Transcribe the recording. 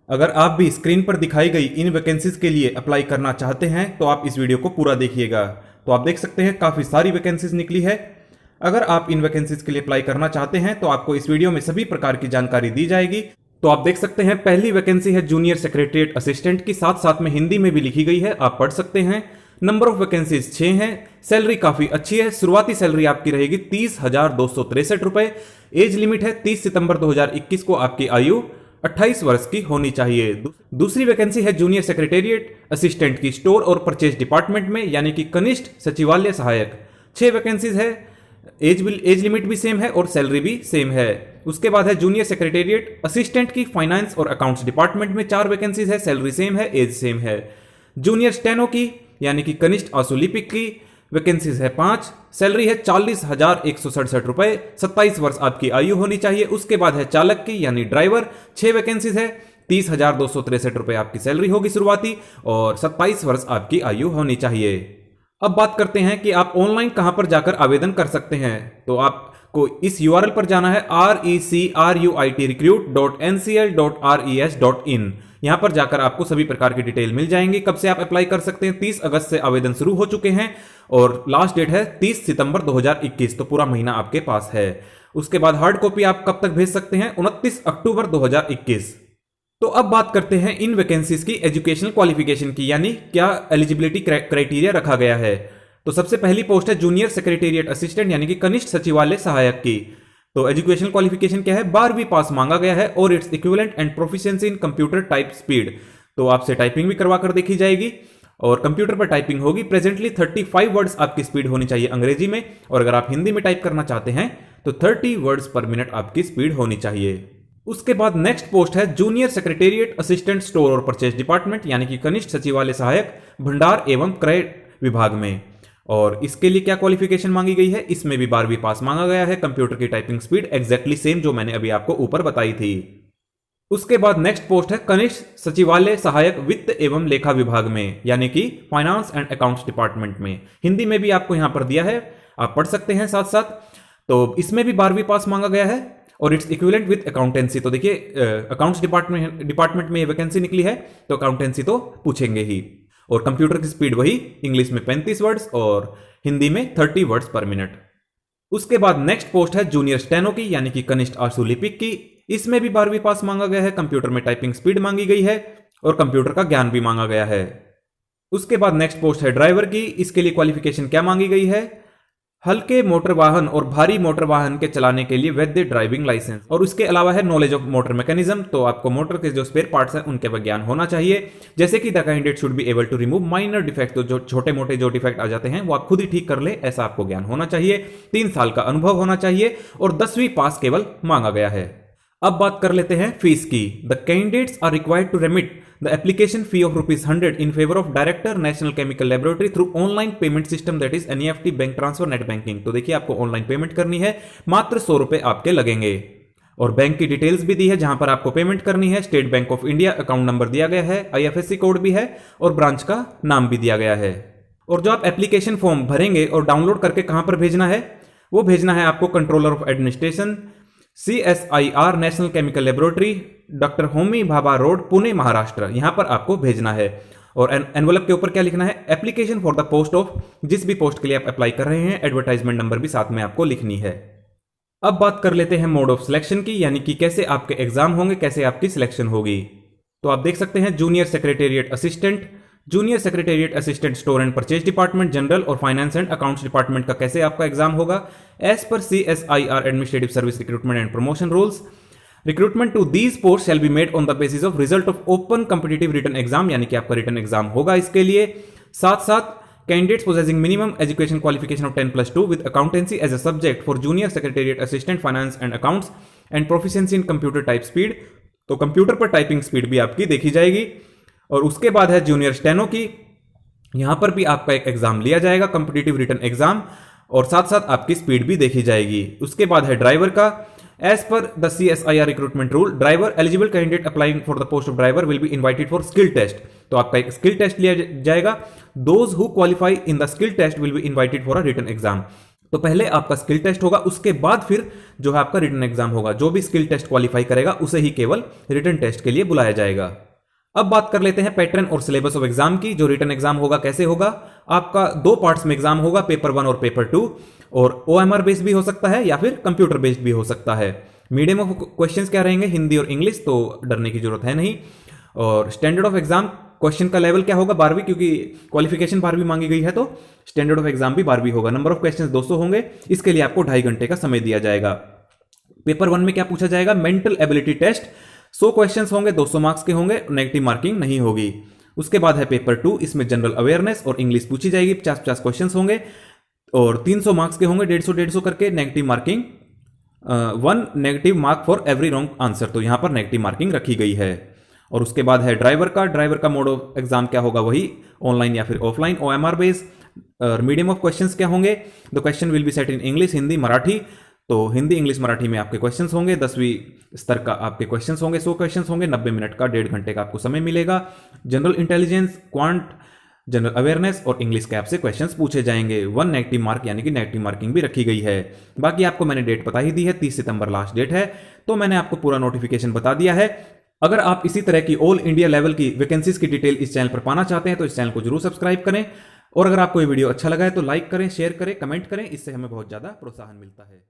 अगर आप भी स्क्रीन पर दिखाई गई इन वैकेंसीज के लिए अप्लाई करना चाहते हैं तो आप इस वीडियो को पूरा देखिएगा। तो आप देख सकते हैं काफ़ी सारी वैकेंसीज निकली है। अगर आप इन वैकेंसीज के लिए अप्लाई करना चाहते हैं तो आपको इस वीडियो में सभी प्रकार की जानकारी दी जाएगी। तो आप देख सकते हैं पहली वैकेंसी है जूनियर सेक्रेटरीट असिस्टेंट की, साथ साथ में हिंदी में भी लिखी गई है, आप पढ़ सकते हैं। नंबर ऑफ वैकेंसीज 6 हैं। सैलरी काफी अच्छी है, शुरुआती सैलरी आपकी रहेगी 30,263 रुपए। एज लिमिट है 30 सितंबर 2021 को आपकी आयु 28 वर्ष की होनी चाहिए। दूसरी वैकेंसी है जूनियर सेक्रेटेरिएट असिस्टेंट की, स्टोर और परचेज डिपार्टमेंट में, यानी कि कनिष्ठ सचिवालय सहायक। 6 वैकेंसीज है, एज लिमिट भी सेम है और सैलरी भी सेम है। उसके बाद है जूनियर सेक्रेटेरिएट असिस्टेंट की फाइनेंस और अकाउंट्स डिपार्टमेंट में, 4 वैकेंसीज है, सैलरी सेम है, एज सेम है। जूनियर स्टेनो की यानी कि कनिष्ठ आशुलिपिक की वैकेंसीज है 5, सैलरी है 40,167 रुपए, 27 वर्ष आपकी आयु होनी चाहिए। उसके बाद है चालक की यानी ड्राइवर, 6 वैकेंसीज है, 30,263 रुपए आपकी सैलरी होगी शुरुआती और 27 वर्ष आपकी आयु होनी चाहिए। अब बात करते हैं कि आप ऑनलाइन कहां पर जाकर आवेदन कर सकते हैं। तो आपको इस URL पर जाना है recruit.ncl.res.in। यहां पर जाकर आपको सभी प्रकार की डिटेल मिल जाएंगी। कब से आप अप्लाई कर सकते हैं, 30 अगस्त से आवेदन शुरू हो चुके हैं और लास्ट डेट है 30 सितंबर 2021, तो पूरा महीना आपके पास है। उसके बाद हार्ड कॉपी आप कब तक भेज सकते हैं, 29 अक्टूबर 2021। तो अब बात करते हैं इन वैकेंसीज की एजुकेशनल क्वालिफिकेशन की, यानी क्या एलिजिबिलिटी क्राइटेरिया रखा गया है। तो सबसे पहली पोस्ट है जूनियर सेक्रेटेरिएट असिस्टेंट यानी कि कनिष्ठ सचिवालय सहायक की। तो एजुकेशनल क्वालिफिकेशन क्या है, 12वीं पास मांगा गया है और its equivalent and proficiency in computer type speed. तो आपसे टाइपिंग भी करवा कर देखी जाएगी और कंप्यूटर पर टाइपिंग होगी। प्रेजेंटली 35 वर्ड्स आपकी स्पीड होनी चाहिए अंग्रेजी में, और अगर आप हिंदी में टाइप करना चाहते हैं तो 30 वर्ड्स पर मिनट आपकी स्पीड होनी चाहिए। उसके बाद नेक्स्ट पोस्ट है जूनियर सेक्रेटेरिएट असिस्टेंट स्टोर और परचेज डिपार्टमेंट यानी कि कनिष्ठ सचिवालय सहायक भंडार एवं क्रय विभाग में। और इसके लिए क्या क्वालिफिकेशन मांगी गई है, इसमें भी 12वीं पास मांगा गया है, कंप्यूटर की टाइपिंग स्पीड एग्जैक्टली सेम जो मैंने अभी आपको ऊपर बताई थी। उसके बाद नेक्स्ट पोस्ट है कनिष्ठ सचिवालय सहायक वित्त एवं लेखा विभाग में, यानी कि फाइनेंस एंड अकाउंट्स डिपार्टमेंट में। हिंदी में भी आपको यहां पर दिया है, आप पढ़ सकते हैं साथ साथ। तो इसमें भी 12वीं पास मांगा गया है और इट्स इक्विवेलेंट विद अकाउंटेंसी। तो देखिए अकाउंट्स डिपार्टमेंट में ये वैकेंसी निकली है तो अकाउंटेंसी तो पूछेंगे ही। और कंप्यूटर की स्पीड वही, इंग्लिश में 35 वर्ड्स और हिंदी में 30 वर्ड्स पर मिनट। उसके बाद नेक्स्ट पोस्ट है जूनियर स्टेनो की यानी कि कनिष्ठ आशुलिपिक की। इसमें भी 12वीं पास मांगा गया है, कंप्यूटर में टाइपिंग स्पीड मांगी गई है और कंप्यूटर का ज्ञान भी मांगा गया है। उसके बाद नेक्स्ट पोस्ट है ड्राइवर की। इसके लिए क्वालिफिकेशन क्या मांगी गई है, हल्के मोटर वाहन और भारी मोटर वाहन के चलाने के लिए वैध ड्राइविंग लाइसेंस, और उसके अलावा है नॉलेज ऑफ मोटर मैकेनिज्म। तो आपको मोटर के जो स्पेयर पार्ट्स हैं उनके ज्ञान होना चाहिए, जैसे कि the candidate should be able to remove minor defect. तो जो छोटे मोटे जो डिफेक्ट आ जाते हैं वो आप खुद ही ठीक कर ले, ऐसा आपको ज्ञान होना चाहिए। 3 साल का अनुभव होना चाहिए और 10वीं पास केवल मांगा गया है। अब बात कर लेते हैं फीस की। The candidates are required to remit the application fee of ₹100 in favor of Director National Chemical Laboratory through online payment system that is NEFT, bank transfer, net banking. तो देखिए आपको ऑनलाइन पेमेंट करनी है, मात्र 100 रुपए आपके लगेंगे। और बैंक की डिटेल्स भी दी है जहां पर आपको पेमेंट करनी है। State bank of India account number दिया गया है, IFSC कोड भी है और ब्रांच का नाम भी दिया गया है। और जो आप एप्लीकेशन फॉर्म भरेंगे और डाउनलोड करके कहां पर भेजना है, वो भेजना है आपको controller of administration, CSIR national chemical laboratory, doctor Homi Bhabha road, Pune, Maharashtra. यहां पर आपको भेजना है। और एनवलप के ऊपर क्या लिखना है, application for the post of, जिस भी पोस्ट के लिए आप अप्लाई कर रहे हैं, एडवर्टाइजमेंट नंबर भी साथ में आपको लिखनी है। अब बात कर लेते हैं मोड ऑफ सिलेक्शन की, यानी कि कैसे आपके एग्जाम होंगे, कैसे आपकी सिलेक्शन होगी। तो आप देख सकते हैं junior secretariat assistant, junior secretariat assistant store and purchase department, general और फाइनेंस एंड अकाउंट्स डिपार्टमेंट का कैसे आपका एग्जाम होगा। एज पर CSIR administrative service recruitment and promotion rules, recruitment to these post shall be made on the basis of result of open competitive written exam, यानी कि आपका written exam होगा इसके लिए। साथ साथ candidates possessing minimum education qualification of 10+2 with accountancy as a subject for junior secretariat assistant finance and accounts and proficiency in computer type speed. तो computer पर टाइपिंग स्पीड भी आपकी देखी जाएगी। और उसके बाद है जूनियर स्टेनो की, यहां पर भी आपका एक एग्जाम लिया जाएगा, कॉम्पिटिटिव रिटन एग्जाम, और साथ साथ आपकी स्पीड भी देखी जाएगी। उसके बाद है ड्राइवर का, एज पर the CSIR recruitment rule, driver eligible candidate applying for the post of driver will be invited for skill test. तो आपका एक स्किल टेस्ट लिया जाएगा। Those who qualify in the skill test will be invited for a written exam. तो पहले आपका skill test होगा, उसके बाद फिर जो है आपका रिटन एग्जाम होगा। जो भी स्किल टेस्ट क्वालिफाई करेगा उसे ही केवल रिटन टेस्ट के लिए बुलाया जाएगा। अब बात कर लेते हैं पैटर्न और सिलेबस ऑफ एग्जाम की। जो रिटन एग्जाम होगा कैसे होगा, आपका 2 पार्ट्स में एग्जाम होगा, पेपर 1 और पेपर 2, और OMR बेस्ड भी हो सकता है या फिर कंप्यूटर बेस्ड भी हो सकता है। मीडियम ऑफ क्वेश्चंस क्या रहेंगे, हिंदी और इंग्लिश, तो डरने की जरूरत है नहीं। और स्टैंडर्ड ऑफ एग्जाम, क्वेश्चन का लेवल क्या होगा, 12वीं, क्योंकि क्वालिफिकेशन 12वीं मांगी गई है तो स्टैंडर्ड ऑफ एग्जाम भी 12वीं होगा। नंबर ऑफ क्वेश्चंस 200 होंगे, इसके लिए आपको 2.5 घंटे का समय दिया जाएगा। पेपर 1 में क्या पूछा जाएगा, मेंटल एबिलिटी टेस्ट, 100 क्वेश्चंस होंगे, 200 मार्क्स के होंगे, नेगेटिव मार्किंग नहीं होगी। उसके बाद है पेपर 2, इसमें जनरल अवेयरनेस और इंग्लिश पूछी जाएगी, 50-50 क्वेश्चंस होंगे और 300 मार्क्स के होंगे, 150-150 करके, negative marking 1 negative mark for every wrong answer, तो यहां पर नेगेटिव मार्किंग रखी गई है। और उसके बाद है ड्राइवर का मोड ऑफ एग्जाम क्या होगा, वही ऑनलाइन या फिर offline, OMR base. Medium of questions क्या होंगे, the question will be set in English, Hindi, Marathi, तो हिंदी, इंग्लिश, मराठी में आपके क्वेश्चंस होंगे, 10वीं स्तर का आपके क्वेश्चंस होंगे, 100 क्वेश्चंस होंगे, 90 मिनट का, 1.5 घंटे का आपको समय मिलेगा। General intelligence, quant, general awareness और इंग्लिश के आपसे क्वेश्चंस पूछे जाएंगे। 1 नेगेटिव मार्क यानी कि नेगेटिव मार्किंग भी रखी गई है। बाकी आपको मैंने डेट बता ही दी है, 30 सितंबर लास्ट डेट है, तो मैंने आपको पूरा नोटिफिकेशन बता दिया है। अगर आप इसी तरह की ऑल इंडिया लेवल की वैकेंसीज की डिटेल इस चैनल पर पाना चाहते हैं तो इस चैनल को जरूर सब्सक्राइब करें, और अगर आपको ये वीडियो अच्छा लगा है तो लाइक करें, शेयर करें, कमेंट करें, इससे हमें बहुत ज़्यादा प्रोत्साहन मिलता है।